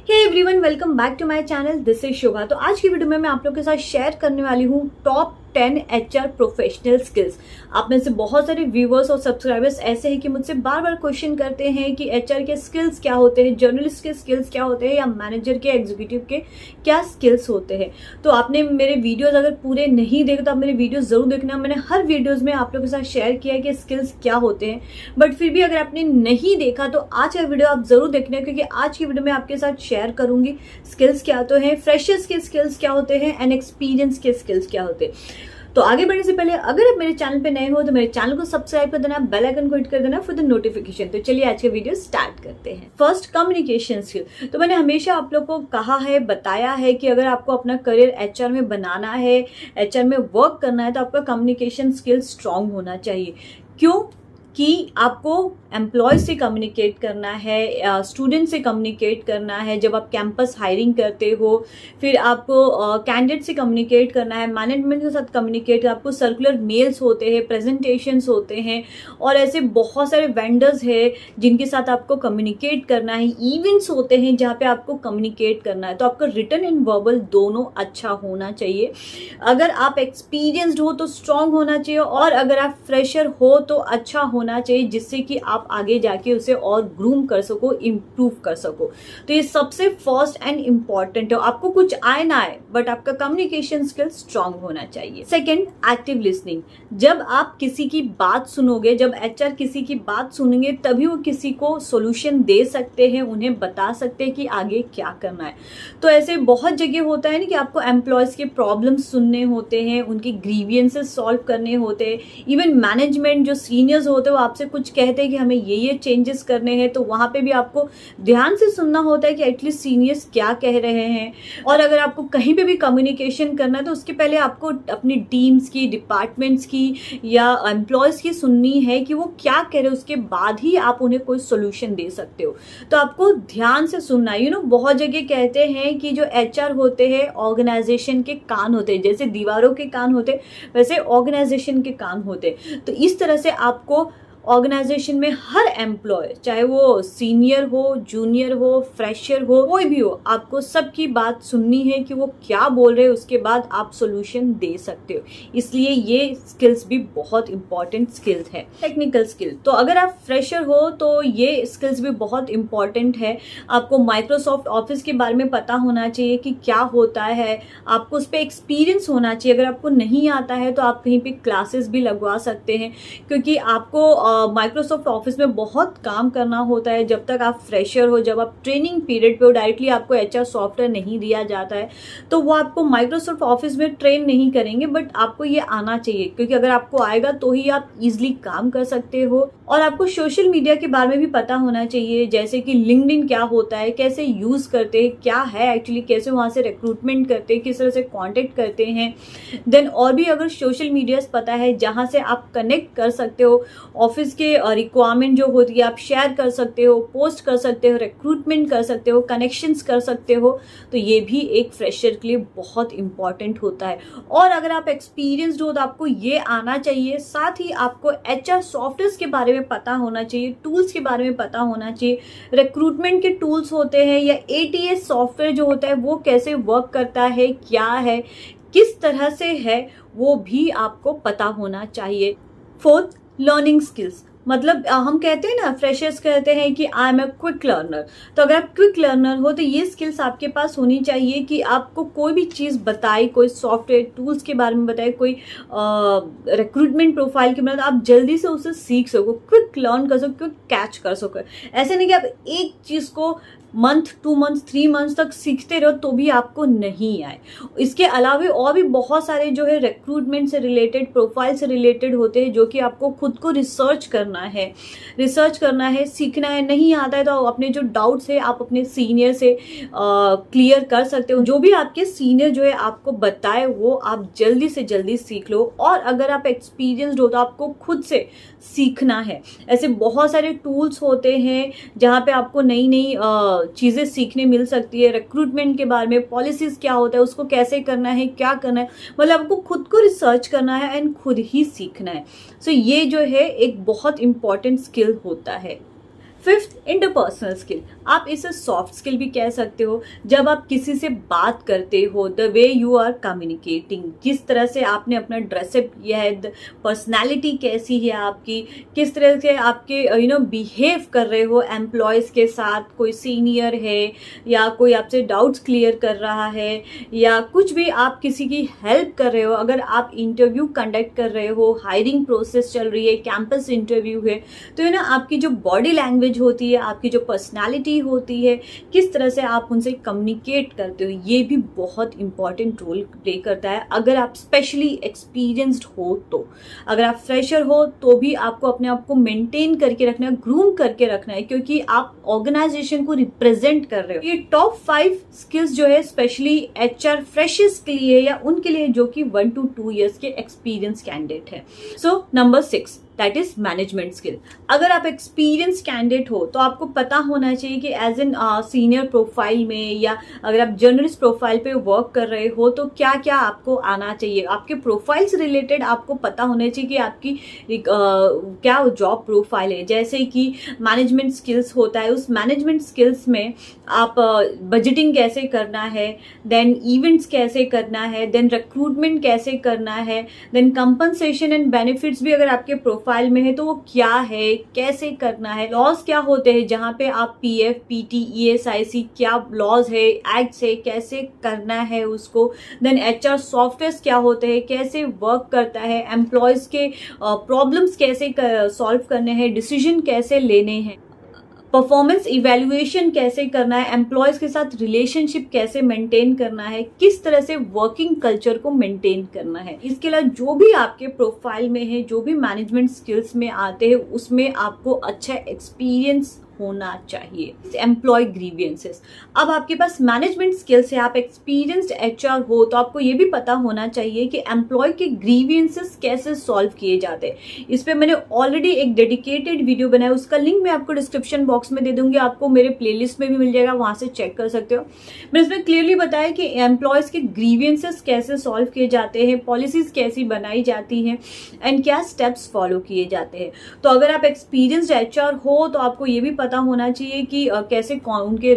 Hey everyone, welcome back to my channel. This is Shubha. तो आज की वीडियो में मैं आप लोगों के साथ शेयर करने वाली हूँ टॉप 10 HR प्रोफेशनल स्किल्स। आप में से बहुत सारे व्यूवर्स और सब्सक्राइबर्स ऐसे हैं कि मुझसे बार बार क्वेश्चन करते हैं कि HR के स्किल्स क्या होते हैं, जर्नलिस्ट के स्किल्स क्या होते हैं, या मैनेजर के, एग्जीक्यूटिव के क्या स्किल्स होते हैं। तो आपने मेरे वीडियोस अगर पूरे नहीं देखे तो आप मेरे वीडियोस जरूर देखना। मैंने हर वीडियोस में आप लोगों के साथ शेयर किया है कि स्किल्स क्या होते हैं, बट फिर भी अगर आपने नहीं देखा तो आज का वीडियो आप जरूर देखना, क्योंकि आज की वीडियो में आपके साथ शेयर करूंगी स्किल्स क्या तो हैं, फ्रेशर्स के स्किल्स क्या होते हैं एंड एक्सपीरियंस के स्किल्स क्या होते हैं। तो आगे बढ़ने से पहले अगर आप मेरे चैनल पे नए हो तो मेरे चैनल को सब्सक्राइब कर देना, बेल आइकन को हिट कर देना फॉर द नोटिफिकेशन। तो चलिए आज का वीडियो स्टार्ट करते हैं। First, communication skill. तो मैंने हमेशा आप लोग को कहा है, बताया है कि अगर आपको अपना करियर HR में बनाना है, HR में वर्क करना है, तो आपका कम्युनिकेशन स्किल स्ट्रांग होना चाहिए। क्यों? कि आपको एम्प्लॉय से कम्युनिकेट करना है, स्टूडेंट से कम्युनिकेट करना है, जब आप कैंपस हायरिंग करते हो, फिर आपको कैंडिडेट से कम्युनिकेट करना है, मैनेजमेंट के साथ कम्युनिकेट, आपको सर्कुलर मेल्स होते हैं, प्रेजेंटेशंस होते हैं, और ऐसे बहुत सारे वेंडर्स हैं जिनके साथ आपको कम्युनिकेट करना है, इवेंट्स होते हैं जहाँ पे आपको कम्युनिकेट करना है। तो आपका रिटन एंड वर्बल दोनों अच्छा होना चाहिए। अगर आप एक्सपीरियंस्ड हो तो स्ट्रांग होना चाहिए, और अगर आप फ्रेशर हो तो अच्छा होना चाहिए, जिससे कि आप आगे जाके उसे और ग्रूम कर सको, इम्प्रूव कर सको। तो ये सबसे फर्स्ट एंड इम्पॉर्टेंट है। आपको कुछ आए ना आए, बट आपका कम्युनिकेशन स्किल स्ट्रांग होना चाहिए। Second, active listening. जब आप किसी की बात सुनोगे, जब HR किसी की बात सुनेंगे, तभी वो किसी को सोल्यूशन दे सकते हैं, उन्हें बता सकते हैं कि आगे क्या करना है। तो ऐसे बहुत जगह होता है ना कि आपको एम्प्लॉयज के प्रॉब्लम्स सुनने होते हैं, उनके ग्रीवियंसेस सॉल्व करने होते हैं। इवन मैनेजमेंट जो सीनियर्स होते हैं वो आपसे कुछ कहते हैं कि हमें ये चेंजेस करने हैं, तो वहां पे भी आपको ध्यान से सुनना होता है कि एटलीस्ट सीनियर्स क्या कह रहे हैं। और अगर आपको कहीं पे भी कम्युनिकेशन करना है तो उसके पहले आपको अपनी टीम्स की, डिपार्टमेंट्स की या एम्प्लॉयज की सुननी है कि वो क्या कह रहे हैं, उसके बाद ही आप उन्हें कोई सोल्यूशन दे सकते हो। तो आपको ध्यान से सुनना है। बहुत जगह कहते हैं कि जो HR होते हैं ऑर्गेनाइजेशन के कान होते हैं, जैसे दीवारों के कान होते वैसे ऑर्गेनाइजेशन के कान होते। तो इस तरह से आपको ऑर्गेनाइजेशन में हर एम्प्लॉय, चाहे वो सीनियर हो, जूनियर हो, फ्रेशर हो, कोई भी हो, आपको सबकी बात सुननी है कि वो क्या बोल रहे हैं, उसके बाद आप सोल्यूशन दे सकते हो। इसलिए ये स्किल्स भी बहुत इंपॉर्टेंट स्किल्स है। टेक्निकल स्किल, तो अगर आप फ्रेशर हो तो ये स्किल्स भी बहुत इंपॉर्टेंट है। आपको माइक्रोसॉफ्ट ऑफिस के बारे में पता होना चाहिए कि क्या होता है, आपको उस पर एक्सपीरियंस होना चाहिए। अगर आपको नहीं आता है तो आप कहीं पे क्लासेस भी लगवा सकते हैं, क्योंकि आपको माइक्रोसॉफ्ट ऑफिस में बहुत काम करना होता है। जब तक आप फ्रेशर हो, जब आप ट्रेनिंग पीरियड पे हो, डायरेक्टली आपको HR सॉफ्टवेयर नहीं दिया जाता है, तो वो आपको माइक्रोसॉफ्ट ऑफिस में ट्रेन नहीं करेंगे, बट आपको ये आना चाहिए, क्योंकि अगर आपको आएगा तो ही आप इजिली काम कर सकते हो। और आपको सोशल मीडिया के बारे में भी पता होना चाहिए, जैसे कि लिंक्डइन क्या होता है, कैसे यूज करते हैं, क्या है एक्चुअली, कैसे वहां से रिक्रूटमेंट करते हैं, किस तरह से कॉन्टेक्ट करते हैं। देन और भी अगर सोशल मीडिया पता है जहां से आप कनेक्ट कर सकते हो, ऑफिस के रिक्वायरमेंट जो होती है आप शेयर कर सकते हो, पोस्ट कर सकते हो, रिक्रूटमेंट कर सकते हो, कनेक्शंस कर सकते हो, तो ये भी एक फ्रेशर के लिए बहुत इंपॉर्टेंट होता है। और अगर आप एक्सपीरियंस्ड हो तो आपको ये आना चाहिए, साथ ही आपको HR सॉफ्टवेयर के बारे में पता होना चाहिए, टूल्स के बारे में पता होना चाहिए। रिक्रूटमेंट के टूल्स होते हैं या ATS सॉफ्टवेयर जो होता है वो कैसे वर्क करता है, क्या है, किस तरह से है, वो भी आपको पता होना चाहिए। Fourth, learning skills. मतलब हम कहते हैं ना, फ्रेशर्स कहते हैं कि I am a quick learner. तो अगर आप क्विक लर्नर हो तो ये स्किल्स आपके पास होनी चाहिए कि आपको कोई भी चीज़ बताई, कोई सॉफ्टवेयर टूल्स के बारे में बताए, कोई रिक्रूटमेंट प्रोफाइल के बारे में, आप जल्दी से उसे सीख सको, क्विक लर्न कर सको, क्विक कैच कर सको। ऐसे नहीं कि आप एक चीज़ को मंथ, 2 मंथ, 3 मंथ तक सीखते रहो तो भी आपको नहीं आए। इसके अलावा और भी बहुत सारे जो है रिक्रूटमेंट से रिलेटेड, प्रोफाइल से रिलेटेड होते हैं, जो कि आपको खुद को रिसर्च करना है, सीखना है। नहीं आता है तो अपने जो डाउट्स है आप अपने सीनियर से क्लियर कर सकते हो। जो भी आपके सीनियर जो है आपको बताए वो आप जल्दी से जल्दी सीख लो। और अगर आप एक्सपीरियंस्ड हो तो आपको खुद से सीखना है। ऐसे बहुत सारे टूल्स होते हैं जहाँ पे आपको नई नई चीज़ें सीखने मिल सकती है। रिक्रूटमेंट के बारे में, पॉलिसीज क्या होता है, उसको कैसे करना है, क्या करना है, मतलब आपको खुद को रिसर्च करना है एंड खुद ही सीखना है। सो ये जो है एक बहुत इंपॉर्टेंट स्किल होता है। Fifth, interpersonal skill. आप इसे सॉफ्ट स्किल भी कह सकते हो। जब आप किसी से बात करते हो, the way you are communicating, किस तरह से आपने अपना ड्रेसअप किया है, पर्सनैलिटी कैसी है आपकी, किस तरह से आपके बिहेव कर रहे हो एम्प्लॉयज़ के साथ, कोई सीनियर है या कोई आपसे डाउट्स क्लियर कर रहा है या कुछ भी आप किसी की हेल्प कर रहे हो, अगर आप इंटरव्यू कंडक्ट कर रहे हो, हायरिंग प्रोसेस चल रही है, कैंपस इंटरव्यू है, तो आपकी जो बॉडी लैंग्वेज होती है, आपकी जो पर्सनालिटी होती है, किस तरह से आप उनसे कम्युनिकेट करते हो, ये भी बहुत इंपॉर्टेंट रोल प्ले करता है। अगर आप स्पेशली एक्सपीरियंस्ड हो तो, अगर आप फ्रेशर हो तो भी आपको अपने आप को मेंटेन करके रखना है, ग्रूम करके रखना है, क्योंकि आप ऑर्गेनाइजेशन को रिप्रेजेंट कर रहे हो। ये टॉप 5 स्किल्स जो है स्पेशली एचआर फ्रेशर्स के लिए या उनके लिए जो कि 1 to 2 years के एक्सपीरियंस कैंडिडेट है। So number 6, that is management skill. अगर आप एक्सपीरियंस कैंडिडेट हो तो आपको पता होना चाहिए कि एज एन सीनियर प्रोफाइल में या अगर आप जर्नलिस्ट प्रोफाइल पे वर्क कर रहे हो तो क्या क्या आपको आना चाहिए, आपके प्रोफाइल से रिलेटेड आपको पता होना चाहिए कि आपकी क्या जॉब प्रोफाइल है। जैसे कि मैनेजमेंट स्किल्स होता है, उस मैनेजमेंट स्किल्स में आप बजटिंग कैसे करना है, देन इवेंट्स कैसे करना है, देन रिक्रूटमेंट कैसे करना है, देन कंपनसेशन एंड बेनिफिट्स भी अगर आपके प्रोफाइल में है तो वो क्या है, कैसे करना है, लॉज क्या होते हैं जहां पे आप पीएफ, पीटी, ईएसआईसी क्या लॉज है, एक्ट है, कैसे करना है उसको, देन एचआर सॉफ्टवेयर क्या होते हैं, कैसे वर्क करता है, एम्प्लॉयज के प्रॉब्लम्स कैसे सॉल्व करने हैं, डिसीजन कैसे लेने हैं, परफॉर्मेंस इवैल्यूएशन कैसे करना है, एम्प्लॉयज के साथ रिलेशनशिप कैसे मेंटेन करना है, किस तरह से वर्किंग कल्चर को मेंटेन करना है। इसके अलावा जो भी आपके प्रोफाइल में है, जो भी मैनेजमेंट स्किल्स में आते हैं, उसमें आपको अच्छा एक्सपीरियंस होना चाहिए। एम्प्लॉय ग्रीवियंसेस, अब आपके पास मैनेजमेंट स्किल्स है, आप एक्सपीरियंस्ड एचआर हो तो आपको ये भी पता होना चाहिए कि एम्प्लॉय के ग्रीवियंसेस कैसे सॉल्व किए जाते हैं। इस पे मैंने ऑलरेडी एक डेडिकेटेड वीडियो बनाया, उसका लिंक मैं आपको डिस्क्रिप्शन बॉक्स में दे दूंगी, आपको मेरे प्लेलिस्ट में भी मिल जाएगा, वहां से चेक कर सकते हो। मैंने इसमें क्लियरली बताया कि एम्प्लॉयज के ग्रीवियंसेस कैसे सॉल्व किए जाते हैं, पॉलिसीज कैसी बनाई जाती हैं एंड क्या स्टेप्स फॉलो किए जाते हैं। तो अगर आप एक्सपीरियंस्ड एचआर हो तो आपको ये भी पता होना चाहिए कि कैसे उनके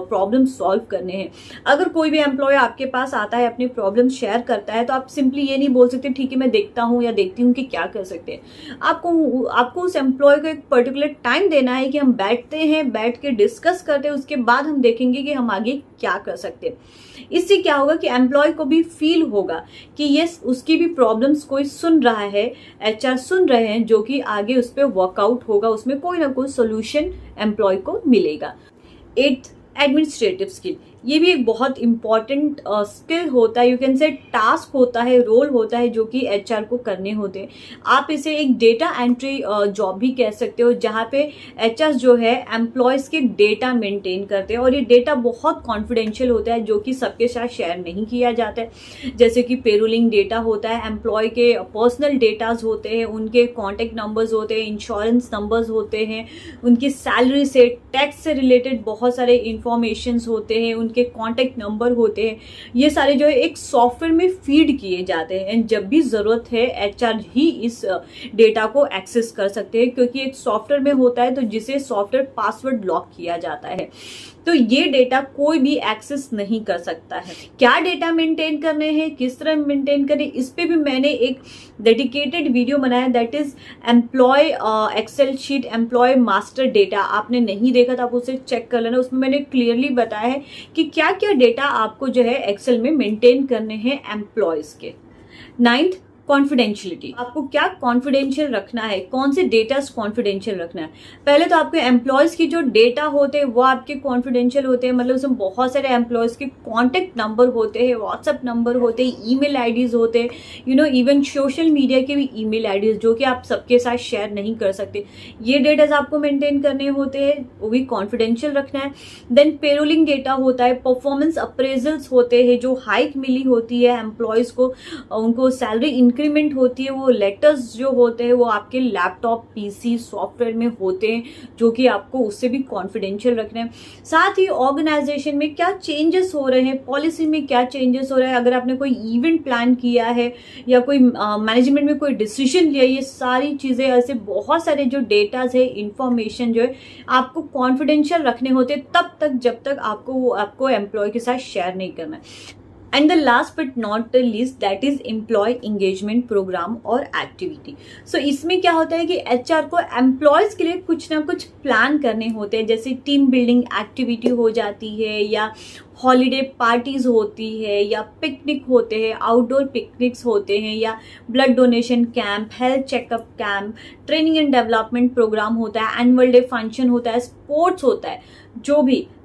प्रॉब्लम सॉल्व करने हैं। अगर कोई भी एम्प्लॉय आपके पास आता है, अपनी प्रॉब्लम शेयर करता है, तो आप सिंपली ये नहीं बोल सकते ठीक है मैं देखता हूं या देखती हूं कि क्या कर सकते हैं। आपको उस एम्प्लॉय को एक पर्टिकुलर टाइम देना है कि हम बैठते हैं, बैठ के डिस्कस करते हैं, उसके बाद हम देखेंगे कि हम आगे क्या कर सकते हैं। इससे क्या होगा कि एम्प्लॉय को भी फील होगा कि ये उसकी भी प्रॉब्लम्स कोई सुन रहा है, एचआर सुन रहे हैं, जो कि आगे उस पर वर्कआउट होगा, उसमें कोई ना कोई सोल्यूशन एम्प्लॉय को मिलेगा। 8, एडमिनिस्ट्रेटिव स्किल, ये भी एक बहुत इंपॉर्टेंट स्किल होता है, यू कैन से टास्क होता है, रोल होता है जो कि एचआर को करने होते हैं। आप इसे एक डेटा एंट्री जॉब भी कह सकते हो, जहाँ पे एचआर जो है एम्प्लॉयज के डेटा मेंटेन करते हैं और ये डेटा बहुत कॉन्फिडेंशियल होता है जो कि सबके साथ शेयर नहीं किया जाता है। जैसे कि पेरोलिंग डेटा होता है, एम्प्लॉय के पर्सनल डेटाज होते हैं, उनके कॉन्टेक्ट नंबर्स होते हैं, इंश्योरेंस नंबर्स होते हैं, उनकी सैलरी से, टैक्स से रिलेटेड बहुत सारे इंफॉर्मेशन होते हैं, उनके कॉन्टेक्ट नंबर होते हैं। ये सारे जो है एक सॉफ्टवेयर में फीड किए जाते हैं एंड जब भी जरूरत है एचआर ही इस डेटा को एक्सेस कर सकते हैं, क्योंकि एक सॉफ्टवेयर में होता है तो जिसे सॉफ्टवेयर पासवर्ड लॉक किया जाता है, तो ये डेटा कोई भी एक्सेस नहीं कर सकता है। क्या डेटा मेंटेन करने हैं, किस तरह मेंटेन करें, इस पे भी मैंने एक डेडिकेटेड वीडियो बनाया, that is employee excel sheet employee master data. आपने नहीं देखा तो आप उसे चेक कर लेना, उसमें मैंने क्लियरली बताया है कि क्या क्या डेटा आपको जो है एक्सेल में मेंटेन करने हैं एम्प्लॉयज के। 9, कॉन्फिडेंशियलिटी, आपको क्या कॉन्फिडेंशियल रखना है, कौन से डेटा कॉन्फिडेंशियल रखना है। पहले तो आपके एम्प्लॉयज की जो डेटा होते हैं वो आपके कॉन्फिडेंशियल होते हैं, मतलब उसमें बहुत सारे एम्प्लॉयज के कॉन्टेक्ट नंबर होते हैं, व्हाट्सएप नंबर होते हैं, ईमेल आईडीज होते हैं, इवन सोशल मीडिया के भी ईमेल आईडीज जो कि आप सबके साथ शेयर नहीं कर सकते। ये डेटाज आपको मेंटेन करने होते हैं, वो भी कॉन्फिडेंशियल रखना है। देन पेरोलिंग डेटा होता है, परफॉर्मेंस अप्रेजल्स होते हैं, जो हाइक मिली होती है एम्प्लॉयज को, उनको सैलरी इंक्रीज इंक्रीमेंट होती है, वो लेटर्स जो होते हैं वो आपके लैपटॉप, पीसी, सॉफ्टवेयर में होते हैं, जो कि आपको उससे भी कॉन्फिडेंशियल रखना है। साथ ही ऑर्गेनाइजेशन में क्या चेंजेस हो रहे हैं, पॉलिसी में क्या चेंजेस हो रहा है, अगर आपने कोई इवेंट प्लान किया है या कोई मैनेजमेंट में कोई डिसीजन लिया, ये सारी चीज़ें, ऐसे बहुत सारे जो डेटाज है, इंफॉर्मेशन जो है, आपको कॉन्फिडेंशियल रखने होते तब तक जब तक आपको एम्प्लॉय के साथ शेयर नहीं करना है। And the last but not the least, that is employee engagement programme और एक्टिविटी। सो इसमें क्या होता है कि एचआर को एम्प्लॉयज के लिए कुछ ना कुछ प्लान करने होते हैं, जैसे टीम बिल्डिंग एक्टिविटी हो जाती है, या हॉलीडे पार्टीज होती है, या पिकनिक होते हैं, आउटडोर पिकनिक्स होते हैं, या blood donation camp, health checkup camp, training and development programme होता है, एनुअल डे फंक्शन होता है, स्पोर्ट्स होता है,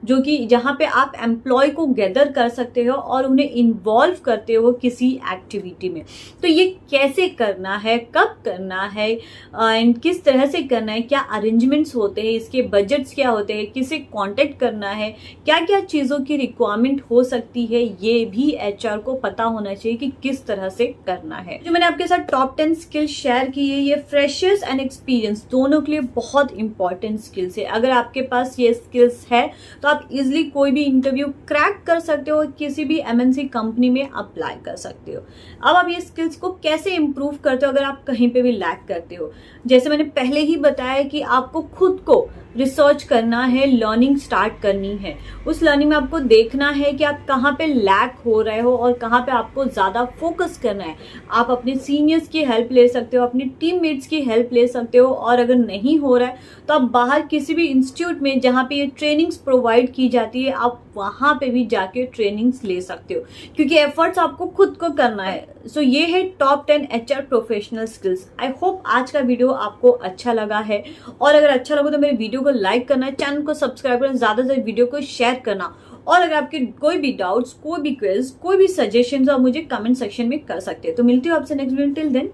जो कि जहाँ पे आप एम्प्लॉय को गैदर कर सकते हो और उन्हें इन्वॉल्व करते हो किसी एक्टिविटी में। तो ये कैसे करना है, कब करना है, एंड किस तरह से करना है, क्या अरेंजमेंट्स होते हैं, इसके बजट्स क्या होते हैं, किसे कांटेक्ट करना है, क्या क्या चीज़ों की रिक्वायरमेंट हो सकती है, ये भी एचआर को पता होना चाहिए कि किस तरह से करना है। जो मैंने आपके साथ टॉप 10 स्किल्स शेयर की है, ये फ्रेशर्स एंड एक्सपीरियंस दोनों के लिए बहुत इंपॉर्टेंट स्किल्स है। अगर आपके पास ये स्किल्स है तो आप इजिली कोई भी इंटरव्यू क्रैक कर सकते हो, किसी भी एमएनसी कंपनी में अप्लाई कर सकते हो। अब आप ये स्किल्स को कैसे इंप्रूव करते हो अगर आप कहीं पे भी लैक करते हो? जैसे मैंने पहले ही बताया कि आपको खुद को रिसर्च करना है, लर्निंग स्टार्ट करनी है। उस लर्निंग में आपको देखना है कि आप कहाँ पे लैक हो रहे हो और कहाँ पे आपको ज़्यादा फोकस करना है। आप अपने सीनियर्स की हेल्प ले सकते हो, अपनी टीममेट्स की हेल्प ले सकते हो, और अगर नहीं हो रहा है तो आप बाहर किसी भी इंस्टीट्यूट में जहाँ पे ये ट्रेनिंग्स प्रोवाइड की जाती है, आप वहाँ पे भी जाके ट्रेनिंग्स ले सकते हो, क्योंकि एफर्ट्स आपको खुद को करना है। सो ये है top 10 HR professional skills. I hope आज का वीडियो आपको अच्छा लगा है, और अगर अच्छा लगा तो मेरे वीडियो को लाइक करना, चैनल को सब्सक्राइब करना, ज़्यादा से वीडियो को शेयर करना, और अगर आपके कोई भी डाउट्स, कोई भी क्वेज, कोई भी सजेशन आप मुझे कमेंट सेक्शन में कर सकते हैं। तो मिलती हूँ आपसे नेक्स्ट वीडियो, टिल देन।